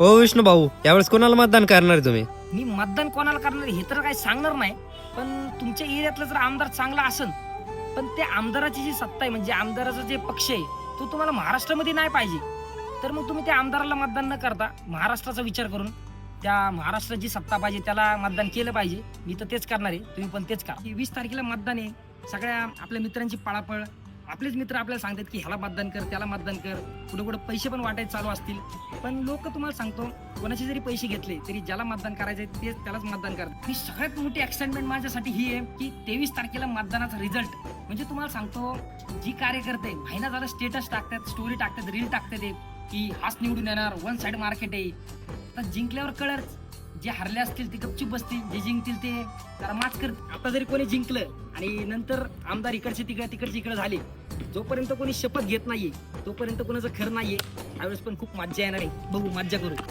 हो विष्णू भाऊ, यावेळेस कोणाला मतदान करणार आहे तुम्ही? मी मतदान कोणाला करणार हे तर काही सांगणार नाही, पण तुमच्या एरियातला जर आमदार चांगला असेल, पण त्या आमदाराची जी सत्ता आहे म्हणजे आमदाराचा जे पक्ष आहे तो तुम्हाला महाराष्ट्रामध्ये नाही पाहिजे, तर मग तुम्ही त्या आमदाराला मतदान न करता महाराष्ट्राचा विचार करून त्या महाराष्ट्रात जी सत्ता पाहिजे त्याला मतदान केलं पाहिजे. मी तर तेच करणार आहे, तुम्ही पण तेच करा. 20 तारखेला मतदान आहे. सगळ्या आपल्या मित्रांची पळापळ, आपलेच मित्र आपल्याला सांगतात की ह्याला मतदान कर, त्याला मतदान कर, कुठे कुठे पैसे पण वाटायचे चालू असतील, पण लोक तुम्हाला सांगतो कोणाचे जरी पैसे घेतले तरी ज्याला मतदान करायचंय तेच त्यालाच मतदान करतात. ही सगळ्यात मोठी एक्साइटमेंट माझ्यासाठी ही आहे की 23 तारखेला मतदानाचा रिझल्ट म्हणजे तुम्हाला सांगतो जी कार्यकर्ते महिना झाला स्टेटस टाकतात, स्टोरी टाकतात, रील टाकतात की हाच निवडून येणार, वन साइड मार्केट आहे. आता जिंकल्यावर कळर, जे हरले असतील ते गपचूप बसतील, जे जिंकतील ते जरा माच करतील. आता जरी कोणी जिंकलं आणि नंतर आमदार इकडचे तिकडचे इकडे झाले, जोपर्यंत कोणी शपथ घेत नाहीये तोपर्यंत कोणाचं खरं नाहीये. त्यावेळेस पण खूप मज्जा येणार आहे. बघू, मज्जा करू.